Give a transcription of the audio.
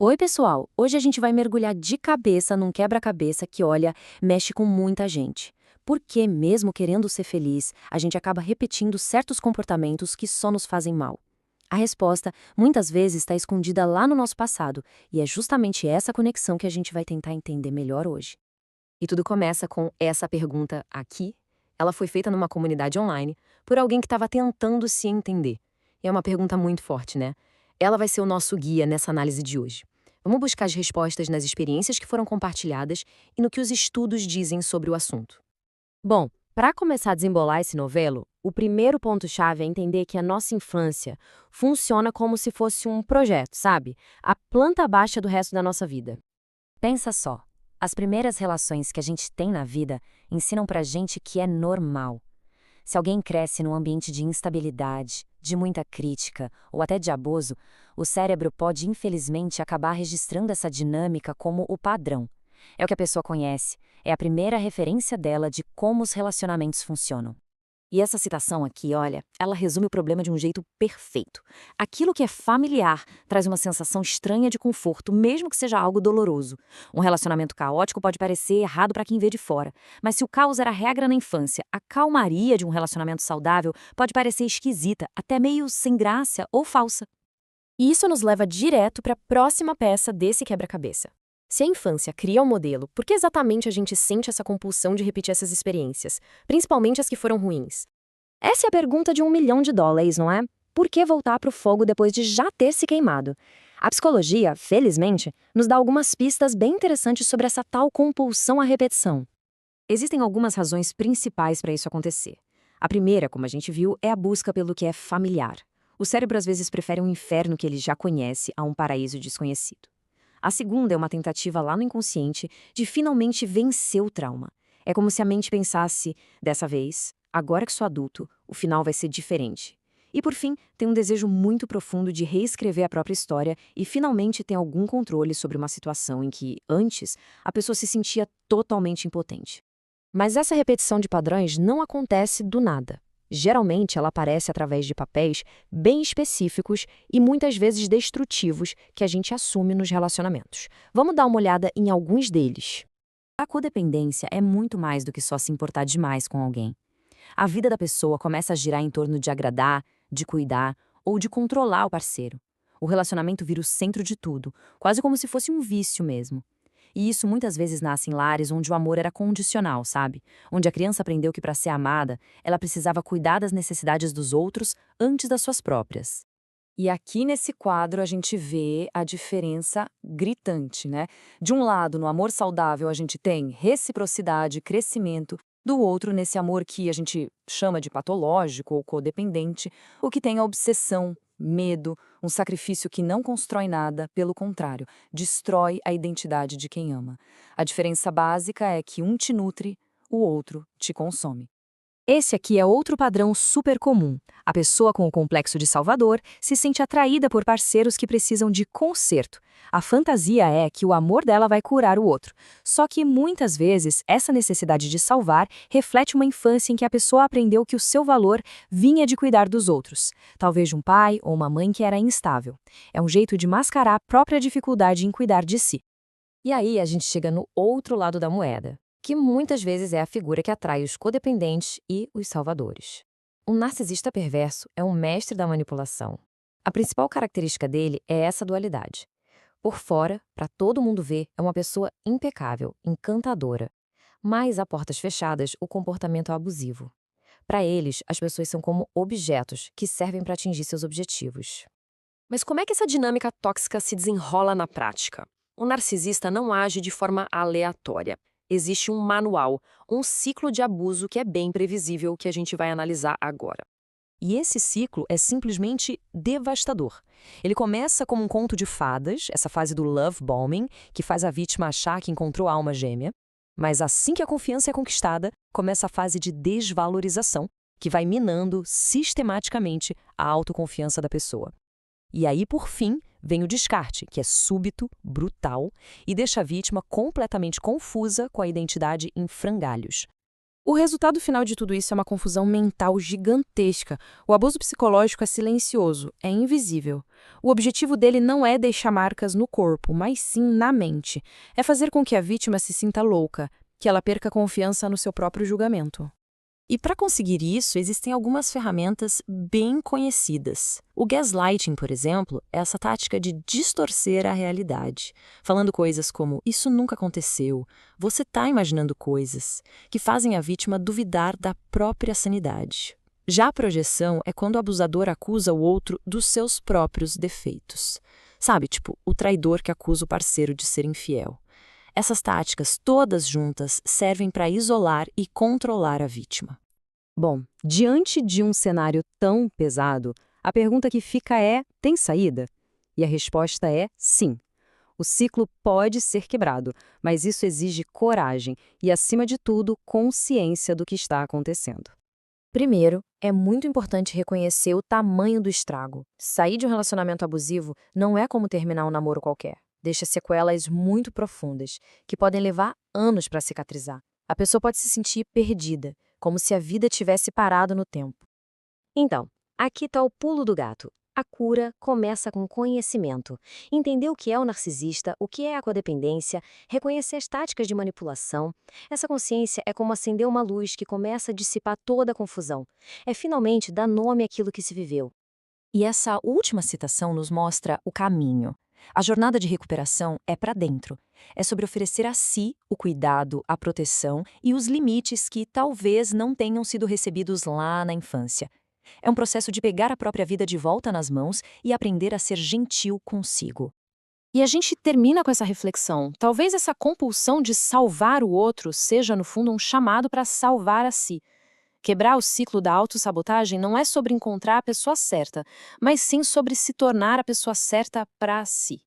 Oi, pessoal! Hoje a gente vai mergulhar de cabeça num quebra-cabeça que, olha, mexe com muita gente. Por que, mesmo querendo ser feliz, a gente acaba repetindo certos comportamentos que só nos fazem mal? A resposta, muitas vezes, está escondida lá no nosso passado, e é justamente essa conexão que a gente vai tentar entender melhor hoje. E tudo começa com essa pergunta aqui. Ela foi feita numa comunidade online por alguém que estava tentando se entender. E é uma pergunta muito forte, né? Ela vai ser o nosso guia nessa análise de hoje. Vamos buscar as respostas nas experiências que foram compartilhadas e no que os estudos dizem sobre o assunto. Bom, para começar a desembolar esse novelo, o primeiro ponto-chave é entender que a nossa infância funciona como se fosse um projeto, sabe? A planta baixa do resto da nossa vida. Pensa só, as primeiras relações que a gente tem na vida ensinam pra gente que é normal. Se alguém cresce num ambiente de instabilidade, de muita crítica ou até de abuso, o cérebro pode infelizmente acabar registrando essa dinâmica como o padrão. É o que a pessoa conhece, é a primeira referência dela de como os relacionamentos funcionam. E essa citação aqui, olha, ela resume o problema de um jeito perfeito. Aquilo que é familiar traz uma sensação estranha de conforto, mesmo que seja algo doloroso. Um relacionamento caótico pode parecer errado para quem vê de fora, mas se o caos era regra na infância, a calmaria de um relacionamento saudável pode parecer esquisita, até meio sem graça ou falsa. E isso nos leva direto para a próxima peça desse quebra-cabeça. Se a infância cria um modelo, por que exatamente a gente sente essa compulsão de repetir essas experiências, principalmente as que foram ruins? Essa é a pergunta de US$ 1 milhão, não é? Por que voltar para o fogo depois de já ter se queimado? A psicologia, felizmente, nos dá algumas pistas bem interessantes sobre essa tal compulsão à repetição. Existem algumas razões principais para isso acontecer. A primeira, como a gente viu, é a busca pelo que é familiar. O cérebro às vezes prefere um inferno que ele já conhece a um paraíso desconhecido. A segunda é uma tentativa lá no inconsciente de finalmente vencer o trauma. É como se a mente pensasse, dessa vez, agora que sou adulto, o final vai ser diferente. E por fim, tem um desejo muito profundo de reescrever a própria história e finalmente ter algum controle sobre uma situação em que, antes, a pessoa se sentia totalmente impotente. Mas essa repetição de padrões não acontece do nada. Geralmente, ela aparece através de papéis bem específicos e muitas vezes destrutivos que a gente assume nos relacionamentos. Vamos dar uma olhada em alguns deles. A codependência é muito mais do que só se importar demais com alguém. A vida da pessoa começa a girar em torno de agradar, de cuidar ou de controlar o parceiro. O relacionamento vira o centro de tudo, quase como se fosse um vício mesmo. E isso muitas vezes nasce em lares onde o amor era condicional, sabe? Onde a criança aprendeu que para ser amada, ela precisava cuidar das necessidades dos outros antes das suas próprias. E aqui nesse quadro a gente vê a diferença gritante, né? De um lado, no amor saudável, a gente tem reciprocidade, crescimento, do outro, nesse amor que a gente chama de patológico ou codependente, o que tem a obsessão, medo, um sacrifício que não constrói nada, pelo contrário, destrói a identidade de quem ama. A diferença básica é que um te nutre, o outro te consome. Esse aqui é outro padrão super comum. A pessoa com o complexo de Salvador se sente atraída por parceiros que precisam de conserto. A fantasia é que o amor dela vai curar o outro. Só que muitas vezes essa necessidade de salvar reflete uma infância em que a pessoa aprendeu que o seu valor vinha de cuidar dos outros. Talvez de um pai ou uma mãe que era instável. É um jeito de mascarar a própria dificuldade em cuidar de si. E aí a gente chega no outro lado da moeda, que muitas vezes é a figura que atrai os codependentes e os salvadores. Um narcisista perverso é um mestre da manipulação. A principal característica dele é essa dualidade. Por fora, para todo mundo ver, é uma pessoa impecável, encantadora. Mas a portas fechadas, o comportamento é abusivo. Para eles, as pessoas são como objetos que servem para atingir seus objetivos. Mas como é que essa dinâmica tóxica se desenrola na prática? O narcisista não age de forma aleatória. Existe um manual, um ciclo de abuso que é bem previsível que a gente vai analisar agora. E esse ciclo é simplesmente devastador. Ele começa como um conto de fadas, essa fase do love bombing, que faz a vítima achar que encontrou a alma gêmea. Mas assim que a confiança é conquistada, começa a fase de desvalorização, que vai minando sistematicamente a autoconfiança da pessoa. E aí, por fim, vem o descarte, que é súbito, brutal e deixa a vítima completamente confusa com a identidade em frangalhos. O resultado final de tudo isso é uma confusão mental gigantesca. O abuso psicológico é silencioso, é invisível. O objetivo dele não é deixar marcas no corpo, mas sim na mente. É fazer com que a vítima se sinta louca, que ela perca confiança no seu próprio julgamento. E para conseguir isso, existem algumas ferramentas bem conhecidas. O gaslighting, por exemplo, é essa tática de distorcer a realidade, falando coisas como "isso nunca aconteceu", "você está imaginando coisas", que fazem a vítima duvidar da própria sanidade. Já a projeção é quando o abusador acusa o outro dos seus próprios defeitos. Sabe, tipo, o traidor que acusa o parceiro de ser infiel. Essas táticas, todas juntas, servem para isolar e controlar a vítima. Bom, diante de um cenário tão pesado, a pergunta que fica é: tem saída? E a resposta é sim. O ciclo pode ser quebrado, mas isso exige coragem e, acima de tudo, consciência do que está acontecendo. Primeiro, é muito importante reconhecer o tamanho do estrago. Sair de um relacionamento abusivo não é como terminar um namoro qualquer. Deixa sequelas muito profundas, que podem levar anos para cicatrizar. A pessoa pode se sentir perdida, como se a vida tivesse parado no tempo. Então, aqui está o pulo do gato. A cura começa com conhecimento. Entender o que é o narcisista, o que é a codependência, reconhecer as táticas de manipulação. Essa consciência é como acender uma luz que começa a dissipar toda a confusão. É finalmente dar nome àquilo que se viveu. E essa última citação nos mostra o caminho. A jornada de recuperação é para dentro. É sobre oferecer a si o cuidado, a proteção e os limites que talvez não tenham sido recebidos lá na infância. É um processo de pegar a própria vida de volta nas mãos e aprender a ser gentil consigo. E a gente termina com essa reflexão. Talvez essa compulsão de salvar o outro seja, no fundo, um chamado para salvar a si. Quebrar o ciclo da autossabotagem não é sobre encontrar a pessoa certa, mas sim sobre se tornar a pessoa certa para si.